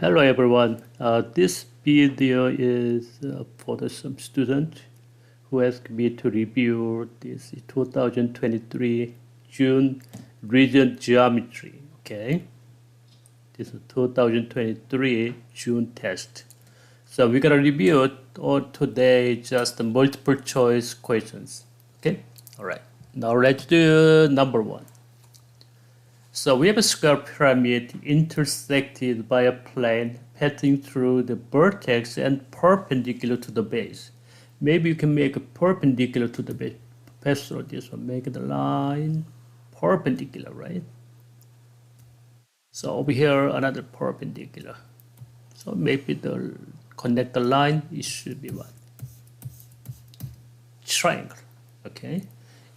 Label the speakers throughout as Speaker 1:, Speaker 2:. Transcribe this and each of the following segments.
Speaker 1: Hello everyone. This video is for some student who asked me to review this 2023 June Regent geometry. Okay, this is 2023 June test. So we're gonna review it all today, just the multiple choice questions. Okay, all right. Now let's do number one. So we have a square pyramid intersected by a plane passing through the vertex and perpendicular to the base. Maybe you can make a perpendicular to the base. Pass through this one, make the line perpendicular, right? So over here, another perpendicular. So maybe the connect the line, it should be what? Triangle, okay?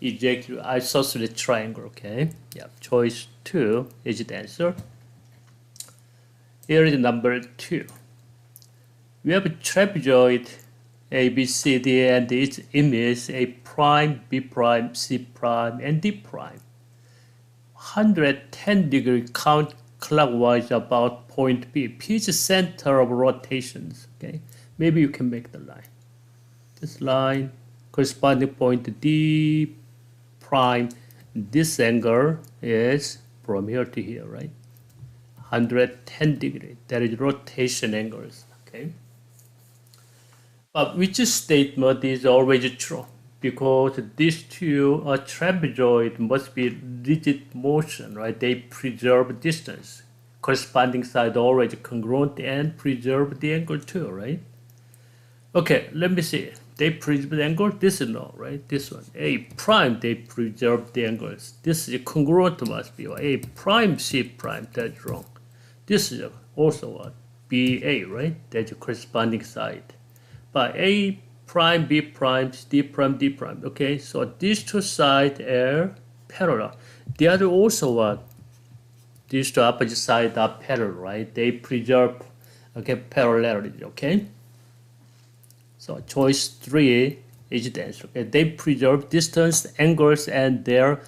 Speaker 1: Exactly, isosceles triangle, okay? Yeah, choice 2 is the answer. Here is number 2. We have a trapezoid A, B, C, D, and its image A prime, B prime, C prime, and D prime. 110 degree counterclockwise about point B. P is the center of rotations, okay? Maybe you can make the line. This line corresponding point D prime, this angle is from here to here, right? 110 degree. That is rotation angles, okay? But which statement is always true? Because these two trapezoid must be rigid motion, right? They preserve distance. Corresponding side always congruent and preserve the angle too, right? Okay, let me see. They preserve the angle. This is no, right? This one. A prime, they preserve the angles. This is congruent must be A prime, C prime. That's wrong. This is also what? BA, right? That's the corresponding side. But A prime, B prime, D prime, D prime. Okay, so these two sides are parallel. The other also what? These two opposite sides are parallel, right? They preserve, okay, parallelity, okay? So choice 3 is the answer. Okay? They preserve distance, angles, and their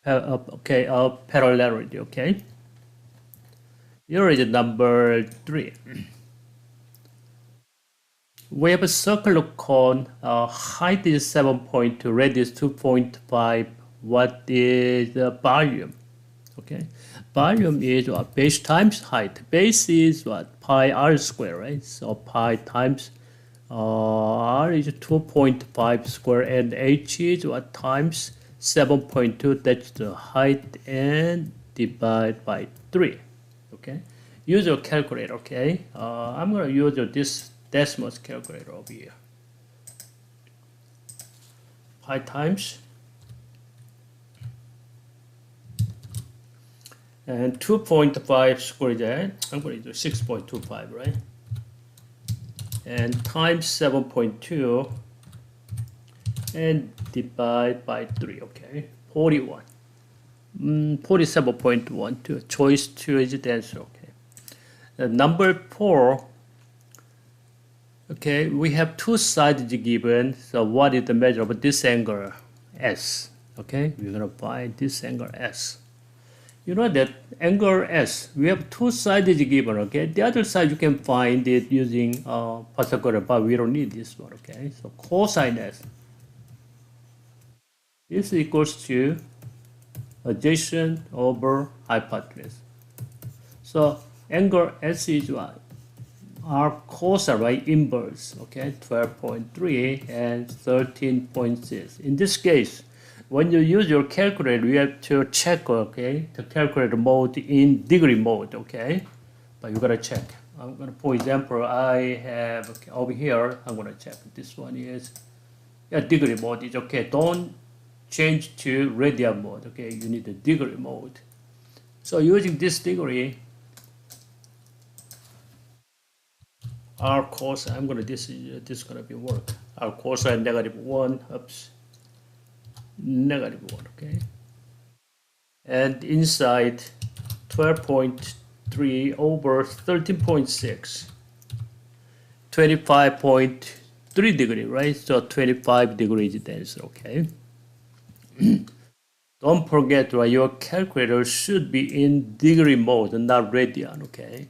Speaker 1: parallelity. Okay. Here is number 3. We have a circular cone. Height is 7.2, radius 2.5. What is the volume? Okay. Volume is what? Base times height. Base is what? Pi r square, right? So pi times r is 2.5 square, and h is what? Times 7.2. That's the height, and divide by 3. Okay. Use your calculator. Okay. I'm gonna use this decimal calculator over here. Pi times and 2.5 square that, I'm going to do 6.25, right? And times 7.2 and divide by 3, okay? 41. 47.12. Choice 2 is the answer, okay? Number 4, okay, we have two sides given. So what is the measure of this angle? S, okay? We're going to find this angle S. You know that angle S, we have two sides given, okay? The other side you can find it using Pythagoras, but we don't need this one, okay? So cosine S. This equals to adjacent over hypotenuse. So angle S is what? Our cosine, right? Inverse, okay? 12.3 and 13.6. In this case, when you use your calculator, you have to check, okay, the calculator mode in degree mode, okay? But you gotta check. I'm gonna, for example, I have, okay, over here, I'm gonna check. This one is, yeah, degree mode is okay. Don't change to radian mode, okay? You need the degree mode. So using this degree, R cosine, I'm gonna, this is gonna be work. R cosine -1, oops. -1, okay? And inside 12.3 over 13.6, 25.3 degree, right? So 25 degrees is the answer, okay? Don't forget, right, your calculator should be in degree mode, not radian, okay?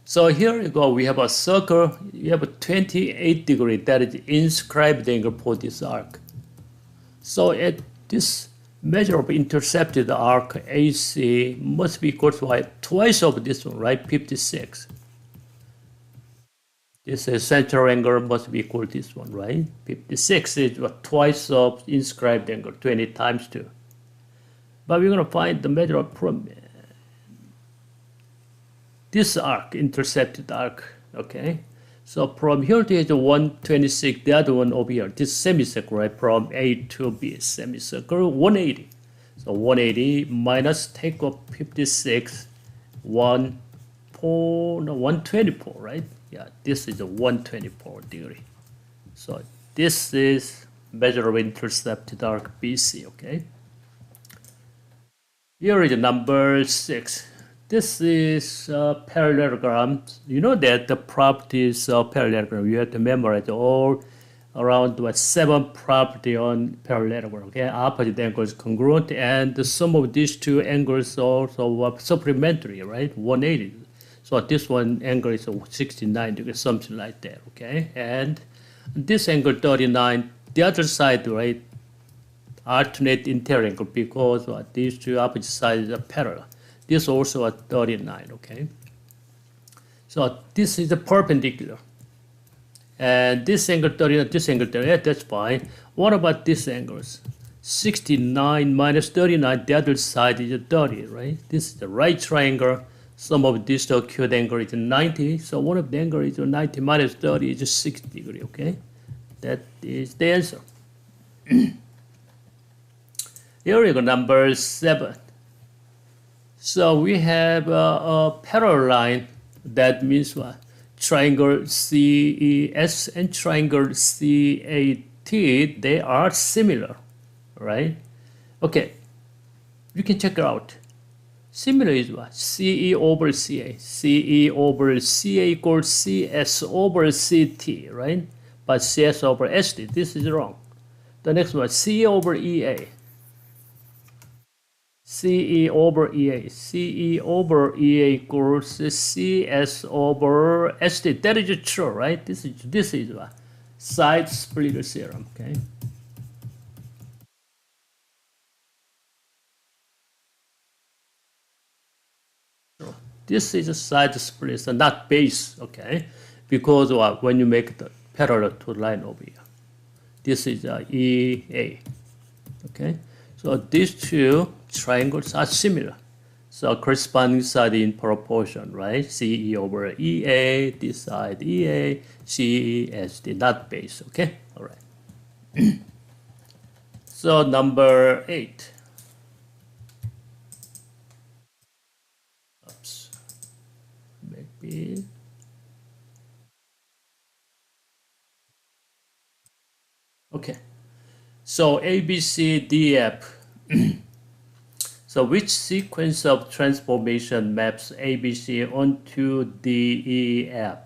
Speaker 1: So here you go, we have a circle, you have a 28 degree that is inscribed angle for this arc. So at this measure of intercepted arc AC must be equal to twice of this one, right? 56. This is center angle must be equal to this one, right? 56 is twice of inscribed angle, 20 times 2. But we're going to find the measure of from this arc, intercepted arc, okay? So from here to here, 126, the other one over here, this semicircle, right? From A to B, semicircle, 180. So 180 minus take off 56, 124, right? Yeah, this is a 124 degree. So this is measure of intercepted arc BC, okay? Here is number 6. This is parallelogram. You know that the properties of parallelogram, you have to memorize all around 7 property on parallelogram. Okay, opposite angles congruent, and the sum of these two angles also supplementary, right? 180. So this one angle is 69 degrees, something like that. Okay, and this angle 39. The other side, right? Alternate interior angle because these two opposite sides are parallel. This also at 39, okay? So this is a perpendicular. And this angle 39, this angle 38, that's fine. What about these angles? 69 minus 39, the other side is 30, right? This is the right triangle. Sum of these two acute angle is 90. So one of the angle is 90 minus 30 is 60 degree, okay? That is the answer. Here we go, number 7. So we have a parallel line. That means what? Triangle CES and triangle CAT, they are similar, right? Okay, you can check it out. Similar is what? CE over CA. CE over CA equals CS over CT, right? But CS over ST, this is wrong. The next one, CE over EA. CE over EA. CE over EA equals CS over ST. That is true, right? This is what? Side splitter theorem, okay? This is a side splitter, not base, okay? Because when you make the parallel to the line over here, this is EA, okay? So these two triangles are similar. So corresponding side in proportion, right? CE over EA, this side EA, CE as the not base, okay? All right. So number 8. Oops. Maybe. Okay. So A, B, C, D, F. So which sequence of transformation maps ABC onto DEF?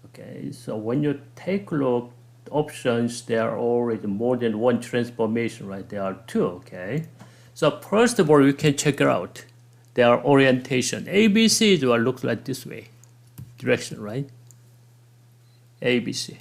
Speaker 1: Okay, so when you take a look at options, there are already more than one transformation, right? There are 2, okay? So first of all, you can check it out. Their orientation. ABC is what looks like this way. Direction, right? ABC.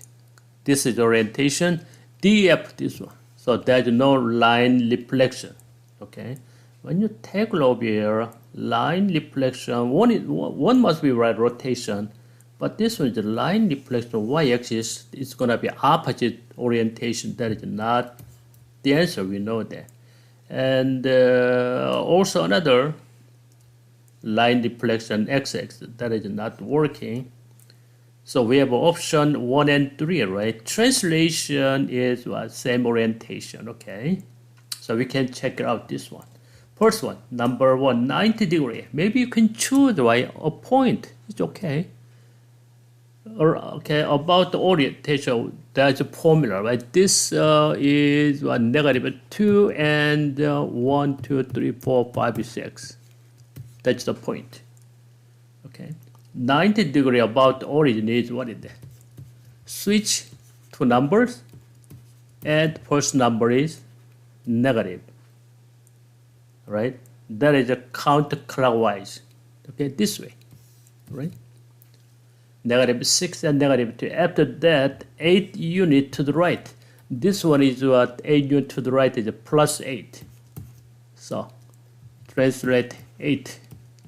Speaker 1: This is orientation. DEF, this one. So there's no line reflection. Okay, when you take a look here, line reflection, one must be right rotation, but this one is the line reflection y-axis. It's gonna be opposite orientation. That is not the answer. We know that, and also another line reflection x-axis that is not working. So we have option 1 and 3, right? Translation is what? Same orientation. Okay. So we can check it out this one. First one, number 1, 90 degree. Maybe you can choose, right, a point. It's okay. Or okay, about the orientation, there's a formula, right? This is what, negative 2 and 1, 2, 3, 4, 5, 6. That's the point. Okay. 90 degree about the origin is what is that? Switch to numbers, and first number is negative. right? That is a counterclockwise. Okay, this way, right? Negative 6 and negative 2. After that, 8 unit to the right. This one is what 8 unit to the right is a plus 8. So translate 8.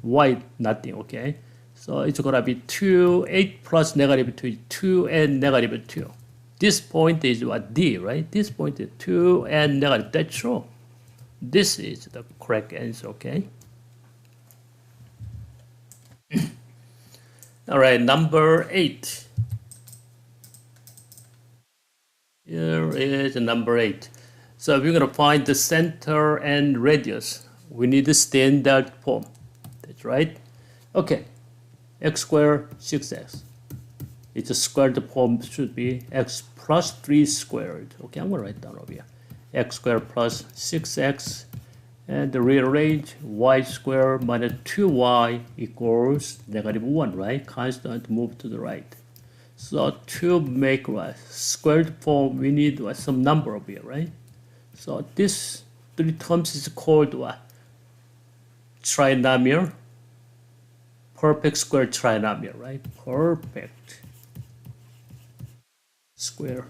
Speaker 1: Y nothing, okay? So it's gonna be 2, 8 plus negative 2 is 2 and negative 2. This point is what D, right? This point is 2 and negative. That's true. This is the correct answer, okay? All right, number 8. Here is number 8. So we're going to find the center and radius. We need the standard form. That's right. Okay, x squared 6x. It's a squared form should be x plus 3 squared. Okay, I'm going to write down over here. X squared plus 6x, and the rearrange y squared minus 2y equals negative 1, right? Constant move to the right. So to make what squared form, we need what, some number over here, right? So this 3 terms is called what? Trinomial. Perfect square trinomial, right? Perfect square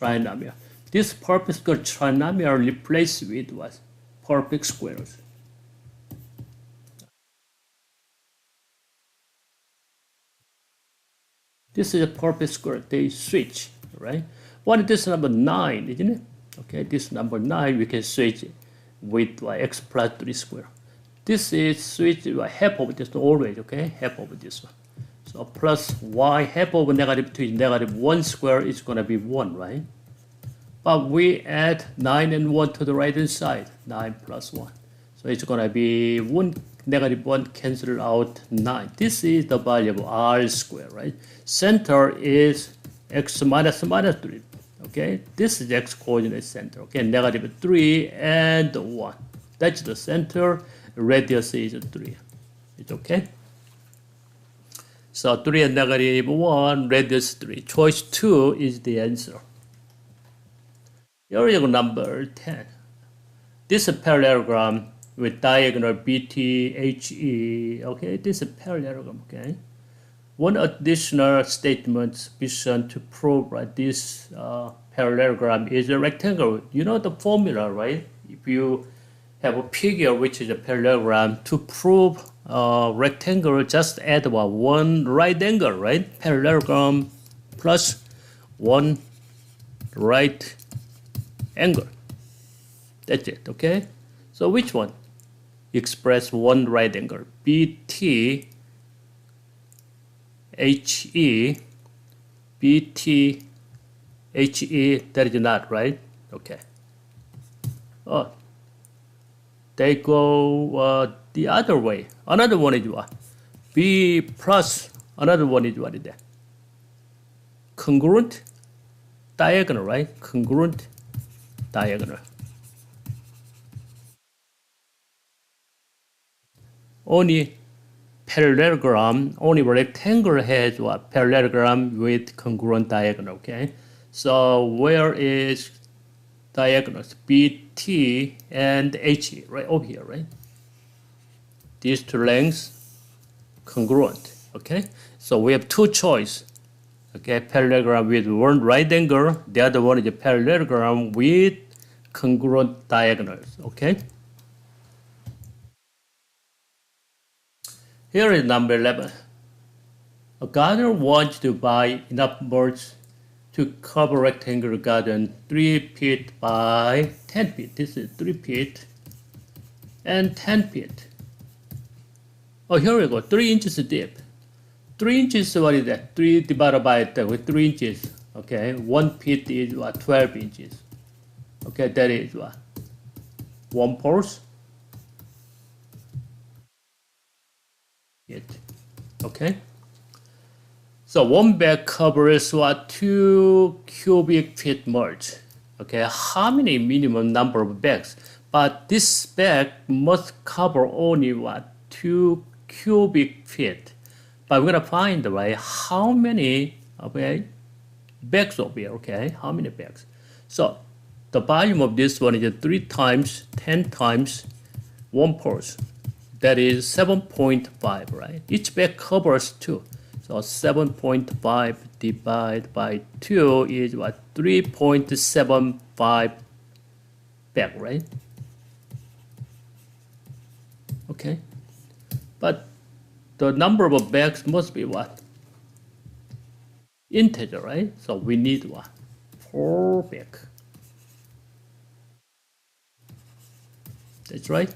Speaker 1: trinomial. This perfect square trinomial replaced with what? Perfect squares. This is a perfect square. They switch, right? What is this number 9, isn't it? Okay, this number 9 we can switch with x plus 3 square. This is switch half of this always, okay? Half of this one. So plus y half of negative 2 is negative 1 square is going to be 1, right? But we add 9 and 1 to the right hand side. 9 plus 1. So it's going to be 1, negative 1 cancel out 9. This is the value of r squared, right? Center is x minus 3. Okay, this is x coordinate center. Okay, negative 3 and 1. That's the center. Radius is 3. It's okay. So 3 and negative 1, radius 3. Choice 2 is the answer. Here is number 10. This is a parallelogram with diagonal BTHE. Okay, this is a parallelogram. Okay. One additional statement sufficient to prove this parallelogram is a rectangle. You know the formula, right? If you have a figure which is a parallelogram, to prove a rectangle, just add one right angle, right? Parallelogram plus one right angle. That's it, okay? So which one? Express one right angle. BT HE, BT HE, that is not right? Okay. Oh, they go the other way. Another one is what? B plus, another one is what is that? Congruent diagonal, right? Congruent diagonal. Only parallelogram, only rectangle has what? Parallelogram with congruent diagonal, okay? So where is diagonals? BT and HE, right over here, right? These two lengths congruent, okay? So we have two choices, okay? Parallelogram with one right angle, the other one is a parallelogram with congruent diagonals, okay? Here is number 11. A gardener wants to buy enough mulch to cover rectangular garden 3 feet by 10 feet. This is 3 feet and 10 feet. Oh, here we go. 3 inches deep. 3 inches, what is that? 3 divided by 10 with 3 inches. Okay, 1 feet is what? 12 inches. Okay, that is what? 1 pulse. Okay. So one bag covers what? 2 cubic feet mulch. Okay, how many minimum number of bags? But this bag must cover only what? 2 cubic feet. But we're gonna find, right, how many, okay, bags over here, okay? How many bags? So the volume of this one is 3 times 10 times 1 pulse. That is 7.5, right? Each back covers 2. So 7.5 divided by 2 is what? 3.75 back, right? Okay. But the number of backs must be what? Integer, right? So we need what? 4 back. That's right.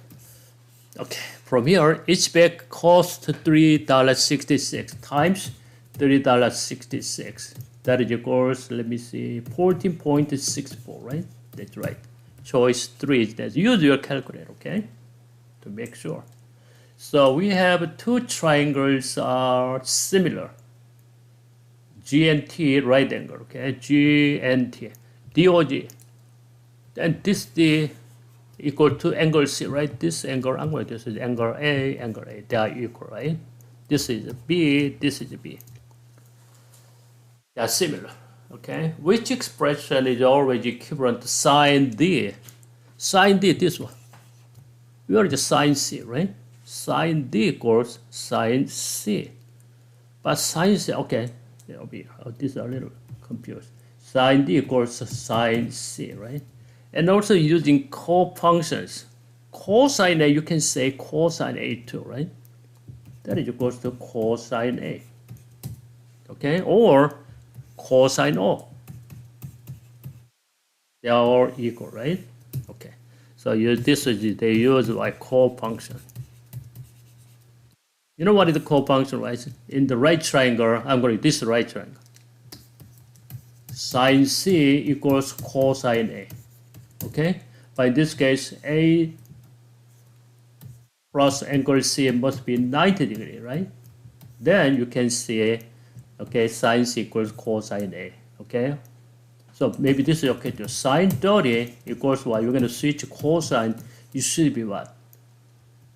Speaker 1: Okay, from here, each bag costs $3.66 times $3.66. That is equals, let me see, 14.64, right? That's right. Choice 3 is that. Use your calculator, okay? To make sure. So we have two triangles are similar. G and T, right angle, okay? G and T. DOG. And this D equal to angle C, right? This angle, this is angle A, angle A. They are equal, right? This is B, this is B. They are similar, okay? Which expression is always equivalent to sine D? Sine D, this one. We are just sine C, right? Sine D equals sine C. But sine C, okay. This is a little confused. Sine D equals sine C, right? And also using co-functions. Cosine A, you can say cosine A too, right? That is equals to cosine A. Okay, or cosine O. They are all equal, right? Okay, so they use like co-function. You know what is the co-function, right? In the right triangle, I'm going to this right triangle. Sine C equals cosine A. Okay, but in this case, A plus angle C must be 90 degrees, right? Then you can see, okay, sine C equals cosine A, okay? So maybe this is okay too. Sine 30 equals what? You're going to switch cosine, you should be what?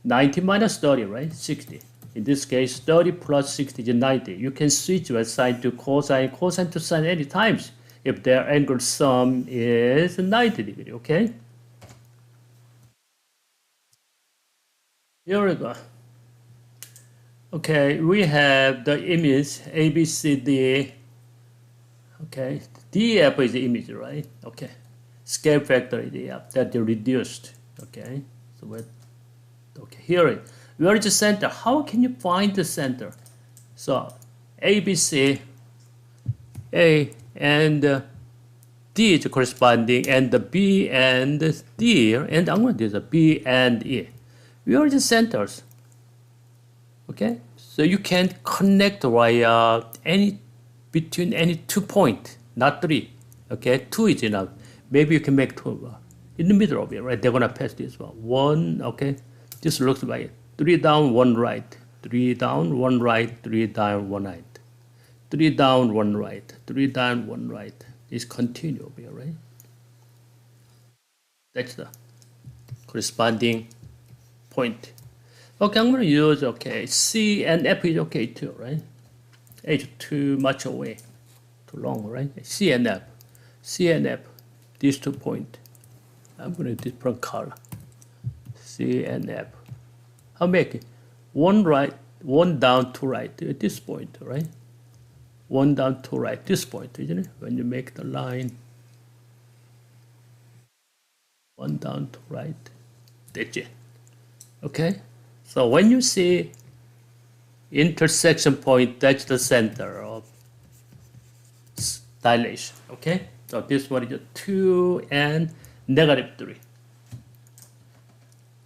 Speaker 1: 90 minus 30, right? 60. In this case, 30 plus 60 is 90. You can switch your sine to cosine to sine any times if their angle sum is 90 degrees, okay? Here we go. Okay, we have the image ABCD. Okay, DF is the image, right? Okay, scale factor is DF, that is reduced. Okay, so here where is the center? How can you find the center? So ABC, A and D is corresponding, and the B and D, and I'm going to do the B and E. Where are the centers? Okay, so you can connect via between any 2 points, not 3. Okay, 2 is enough. Maybe you can make 2 in the middle of it, right? They're gonna pass this one. 1, okay. This looks like it. 3 down, 1 right. 3 down, 1 right. 3 down, 1 right. 3 down, 1 right. 3 down, 1 right. It's continuous here, right? That's the corresponding point. Okay, I'm going to use, okay, C and F is okay too, right? H too much away, too long, right? C and F, these 2 points. I'm going to different color. C and F. How make it? 1 right, 1 down, 2 right at this point, right? 1 down, 2 right, this point, isn't it? When you make the line, 1 down, 2 right, that's it. Okay, so when you see intersection point, that's the center of dilation. Okay, so this one is 2 and negative 3.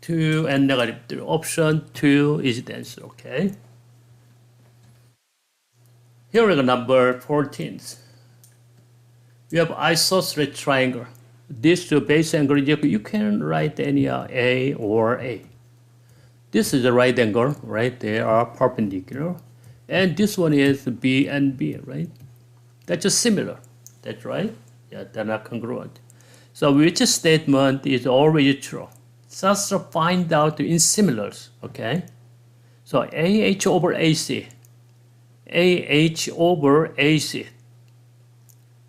Speaker 1: 2 and negative 3. Option 2 is the answer. Okay. Here is number 14. We have isosceles triangle. These two base angles, you can write any A or A. This is the right angle, right? They are perpendicular. And this one is B and B, right? That's just similar. That's right. Yeah, they're not congruent. So which statement is always true? Just to find out in similars, okay? So AH over AC. AH over AC.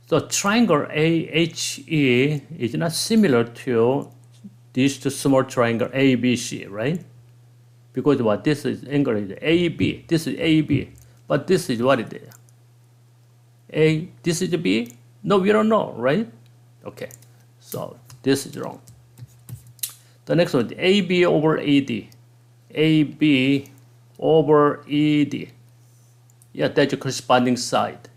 Speaker 1: So triangle AHE is not similar to these two small triangle ABC, right? Because what this is angle is AB, this is AB, but this is what it is. A, this is B? No, we don't know, right? Okay, so this is wrong. The next one, AB over AD. AB over ED. Yeah, that's the corresponding side.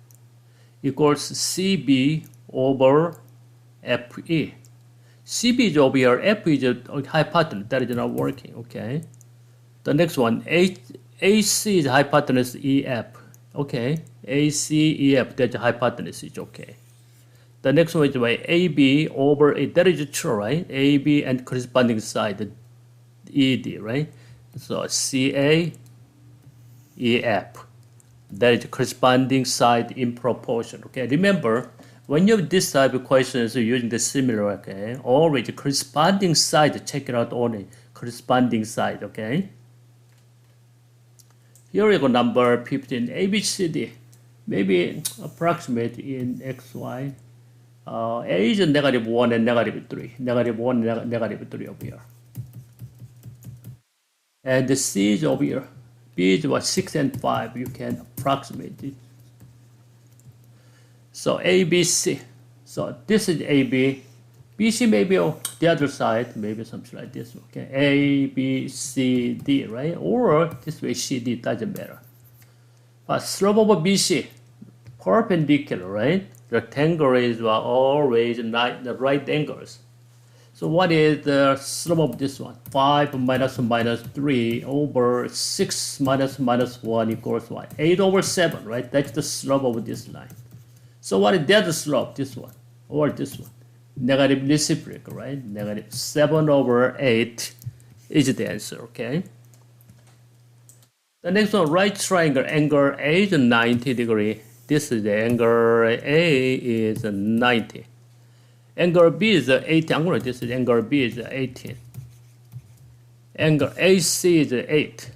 Speaker 1: Equals CB over FE. CB is over here, F is a hypotenuse, that is not working, okay? The next one, AC is hypotenuse EF, okay? AC, EF, that's a hypotenuse, is okay. The next one is by AB over, that is true, right? AB and corresponding side, ED, right? So CA, EF. That is corresponding side in proportion, okay? Remember, when you have this type of questions using the similar, okay? Always corresponding side, check it out only, corresponding side, okay? Here we go, number 15, ABCD. Maybe approximate in XY. A is -1 and -3. -1 and -3 over here. And the C is over here. B is what, 6 and 5. You can approximate it. So ABC. So this is AB. BC maybe on the other side, maybe something like this. Okay, A, B, C, D, right? Or this way, C, D, doesn't matter. But slope over BC, perpendicular, right? Rectangle is always the right angles. So what is the slope of this one? 5 minus 3 over 6 minus 1 equals what? 8 over 7, right? That's the slope of this line. So what is the other slope? This one or this one? Negative reciprocal, right? Negative 7 over 8 is the answer, okay? The next one, right triangle, angle A is 90 degree. This is the angle A is 90. Angle B is 18. This is angle B is 18. Angle AC is 8.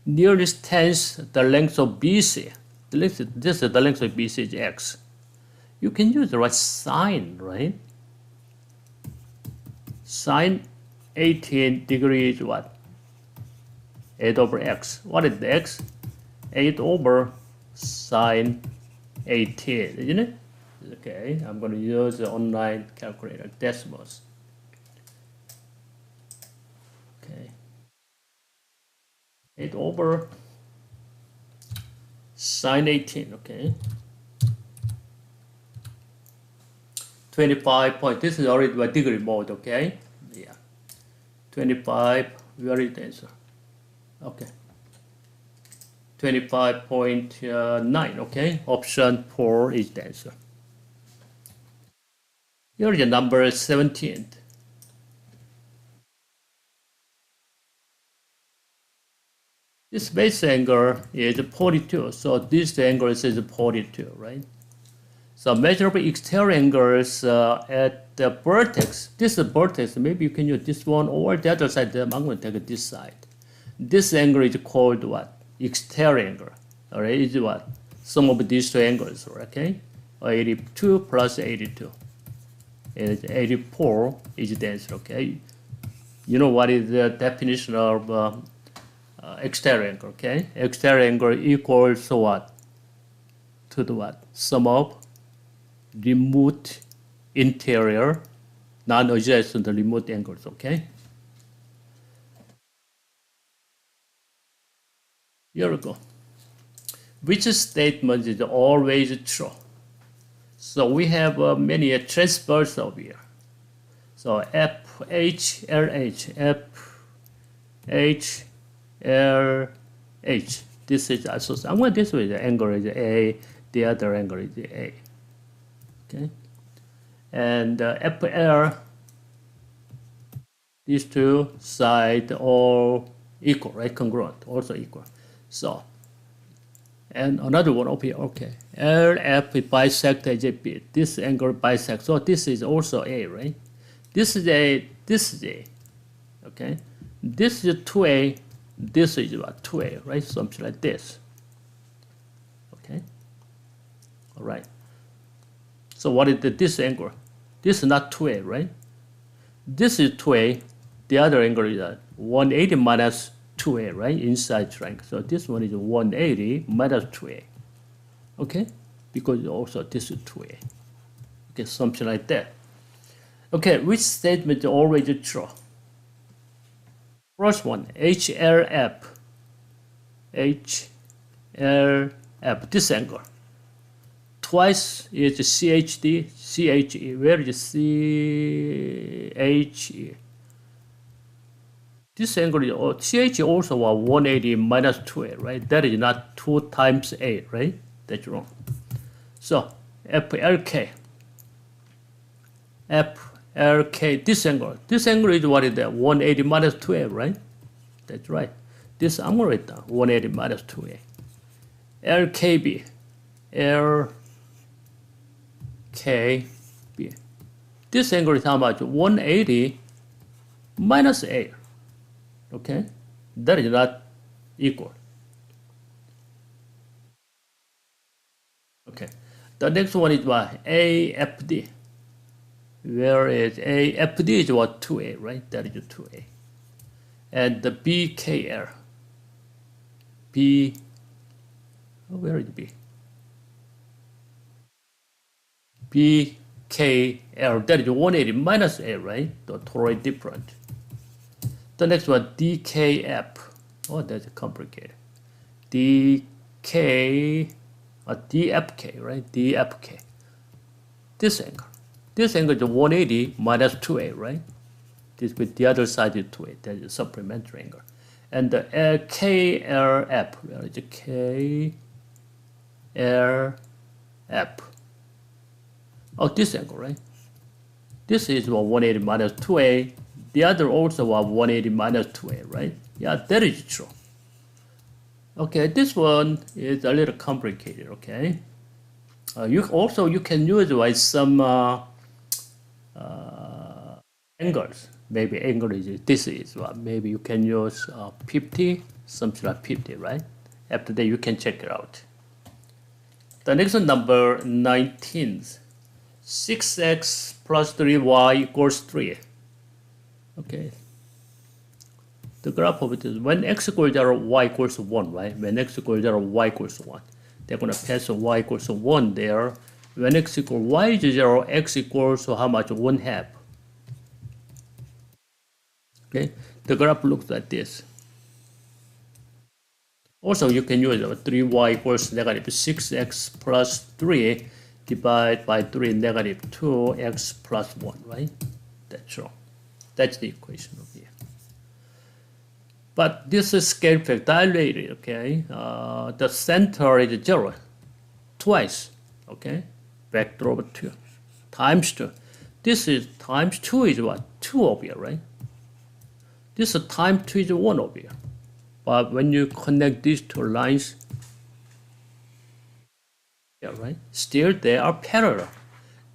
Speaker 1: Nearest tens the length of BC. This is the length of BC is X. You can use the right sign, right? Sine 18 degrees what? 8 over X. What is the X? 8 over sine 18, isn't it? Okay, I'm going to use the online calculator, decimals. Okay. 8 over sine 18, okay. 25 point, this is already by degree mode, okay? Yeah. 25, where is the answer? Okay. 25.9, okay? Option 4 is the answer. Here is the number 17. This base angle is 42, so this angle is 42, right? So measurable exterior angles at the vertex. This is vertex. Maybe you can use this one or the other side. I'm going to take this side. This angle is called what? Exterior angle. All right, is what? Sum of these two angles. Okay, 82 plus 82 is 84 is the answer. Okay, you know what is the definition of exterior angle? Okay, exterior angle equals what? To the what? Sum of remote interior non-adjacent remote angles, okay? Here we go. Which statement is always true? So we have many transfers over here. So FH, LH, FH, LH. This is also, I'm going this way, the angle is A, the other angle is A. Okay, and FL, these two sides all equal, right? Congruent, also equal. So, and another one over here, okay. LF bisect AJB. This angle bisects. So this is also A, right? This is A, this is A. Okay, this is 2A, this is what? 2A, right? Something like this. Okay, all right. So what is this angle? This is not 2A, right? This is 2A. The other angle is 180 minus 2A, right? Inside triangle. So this one is 180 minus 2A. Okay? Because also this is 2A. Okay, something like that. Okay, which statement is always true? First one, HLF. HLF, this angle. Twice is CHD, CHE. Where is CHE? This angle is CHE also 180 minus 2A, right? That is not 2 times A, right? That's wrong. So FLK. FLK, this angle. This angle is what is that? 180 minus 2A, right? That's right. This I'm going to write down 180 minus 2A. LKB. LKB. This angle is how much? 180 minus A. Okay? That is not equal. Okay. The next one is what? AFD. Where is AFD is what? 2A, right? That is 2A. And the BKL. B, where is B? BKL, that is 180 minus A, right? The totally different. The next one, DKF. Oh, that's complicated. DFK, right? DFK. This angle. This angle is 180 minus 2A, right? This with the other side is 2A. That is a supplementary angle. And the KLF, where is it? KLF. Oh, this angle, right? This is 180 minus 2A. The other also 180 minus 2A, right? Yeah, that is true. Okay, this one is a little complicated, okay? You can use some angles. Maybe angle is this is what maybe you can use 50, something like 50, right? After that you can check it out. The next one, number 19. 6x plus 3y equals 3. Okay. The graph of it is when x equals 0, y equals 1, right? When x equals 0, y equals 1. They're going to pass y equals 1 there. When x equals y is 0, x equals how much? 1/2. Okay, the graph looks like this. Also, you can use 3y equals negative 6x plus 3 divided by 3 negative 2x plus 1, right? That's wrong. That's the equation of here. But this is scale factor dilated, okay? The center is 0 twice, okay? Vector over 2 times 2. This is times 2 is what? 2 over here, right? This time 2 is 1 over here. But when you connect these two lines, yeah, right? Still they are parallel.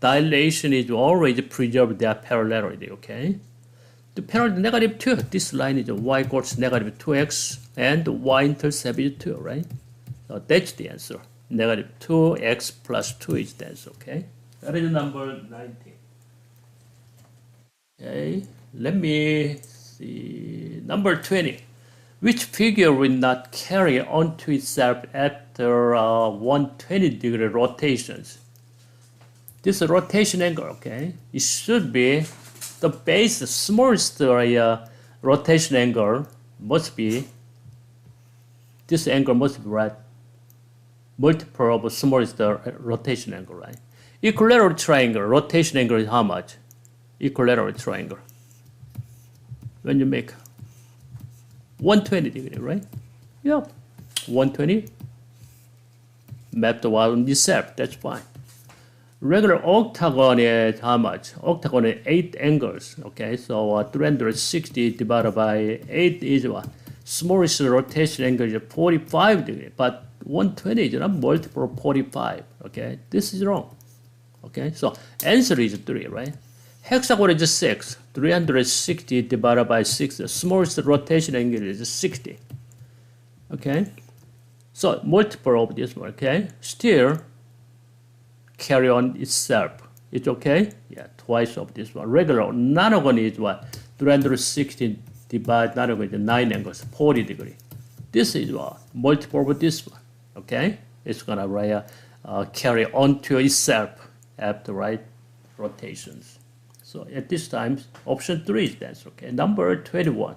Speaker 1: Dilation is always preserved their parallelity, okay? The parallel negative 2. This line is y equals negative 2x and y-intercept is 2, right? So that's the answer. Negative 2x plus 2 is the answer, okay? That is number 19. Okay, let me see. Number 20. Which figure will not carry onto itself after 120-degree rotations? This rotation angle, okay? It should be the base, the smallest rotation angle must be, this angle must be right, multiple of smallest rotation angle, right? Equilateral triangle, rotation angle is how much? Equilateral triangle. When you make 120 degree, right? Yeah, 120. Map the one on itself, that's fine. Regular octagon is how much? Octagon is 8 angles, okay? So 360 divided by 8 is what? Smallest rotation angle is 45 degrees, but 120 is not multiple of 45, okay? This is wrong, okay? So answer is 3, right? Hexagon is 6. 360 divided by 6. The smallest rotation angle is 60. Okay? So multiple of this one, okay? Still, carry on itself. It's okay? Yeah, twice of this one. Regular nonagon is what? 360 divided nonagon is 9 angles, 40 degrees. This is what? Multiple of this one. Okay? It's gonna carry on to itself after right rotations. So at this time, option 3 is that's okay. Number 21.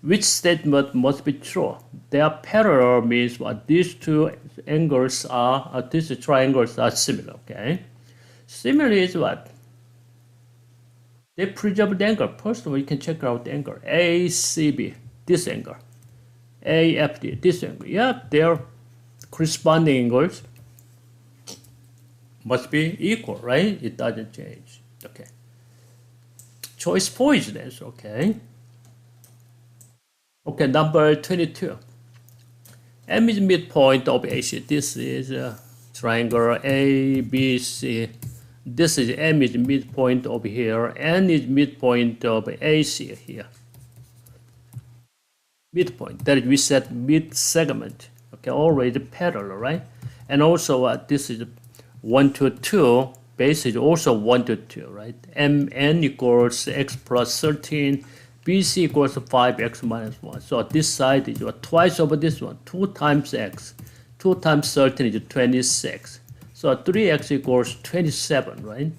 Speaker 1: Which statement must be true? They are parallel means what? These two angles are, these triangles are similar, okay? Similar is what? They preserve the angle. First of all, you can check out the angle. ACB, this angle. AFD, this angle. Yeah, their corresponding angles must be equal, right? It doesn't change. Okay. Choice 4 is this, okay? Okay, number 22. M is midpoint of AC. This is a triangle ABC. This is M is midpoint over here. N is midpoint of AC here. Midpoint. That is, we said mid segment. Okay, already parallel, right? And also this is 1 to 2. Base is also 1 to 2, right? Mn equals x plus 13. BC equals 5x minus 1. So this side is twice over this one. 2 times x. 2 times 13 is 26. So 3x equals 27, right?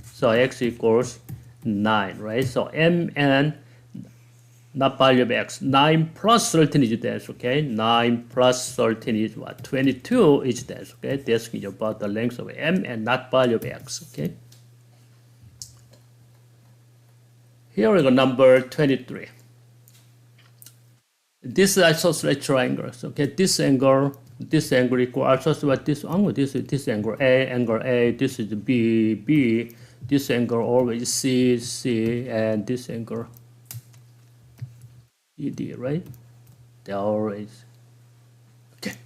Speaker 1: So x equals 9, right? So Mn, not value of x. 9 plus 13 is this, okay? 9 plus 13 is what? 22 is this, okay? This is about the length of M and not value of x, okay? Here we go, number 23. This is isosceles triangles. Okay, this angle equal isosceles this angle. This is this angle A. This is B. This angle always C, and this angle ED, right? They are always okay.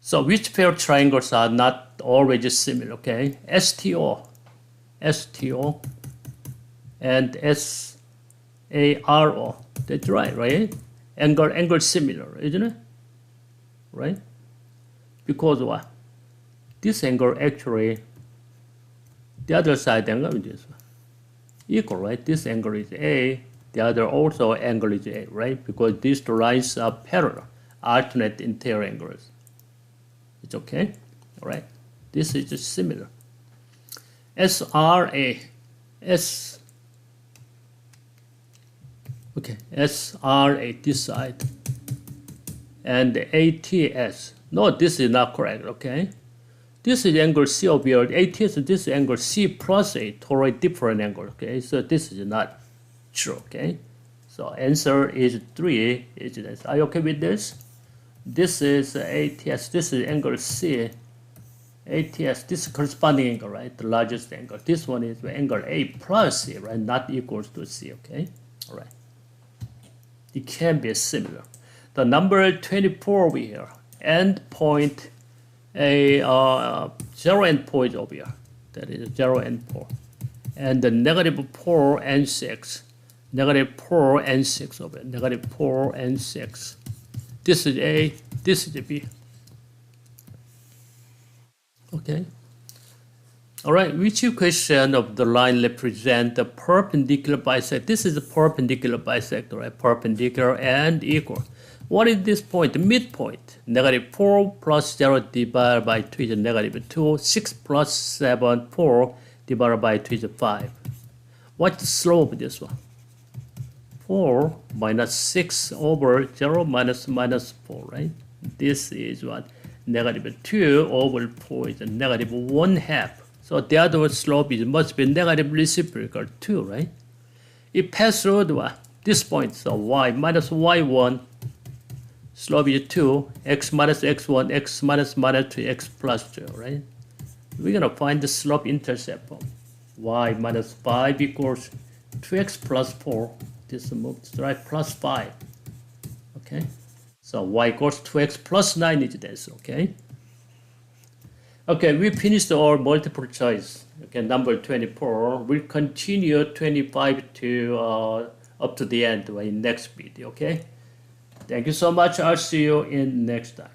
Speaker 1: So which pair of triangles are not always similar? Okay, STO. And SARO. That's right? Angle similar, isn't it? Right? Because what? This angle actually, the other side angle is this one. Equal, right? This angle is A, the other also angle is A, right? Because these two lines are parallel, alternate interior angles. It's okay? All right? This is just similar. SRA, SRA this side, and ATS. No, this is not correct, okay? This is angle C over here. ATS, this is angle C plus A, totally different angle, okay? So this is not true, okay? So answer is 3. Are you okay with this? This is ATS, this is angle C. ATS, this is corresponding angle, right? The largest angle. This one is angle A plus C, right? Not equals to C, okay? All right. It can be similar. The number 24 over here, end point, zero end point over here. That is 0 and 4. And the negative 4 and 6. Negative 4 and 6 over here. Negative 4 and 6. This is A, this is B. Okay. All right, which equation of the line represent the perpendicular bisector? This is a perpendicular bisector, right? Perpendicular and equal. What is this point? The midpoint. Negative 4 plus 0 divided by 2 is negative 2. 6 plus 7, 4 divided by 2 is 5. What's the slope of this one? 4 minus 6 over 0 minus 4, right? This is what? Negative 2 over 4 is a negative 1/2. So the other slope must be negative reciprocal 2, right? It passes through this point, so y minus y1, slope is 2, x minus x1, x minus 2, x plus 2, right? We're going to find the slope intercept from y minus 5 equals 2x plus 4, this moves right, plus 5, okay? So y equals 2x plus 9 is this, okay? Okay, we finished our multiple choice. Okay, number 24. We'll continue 25 to up to the end in next video, okay? Thank you so much. I'll see you in next time.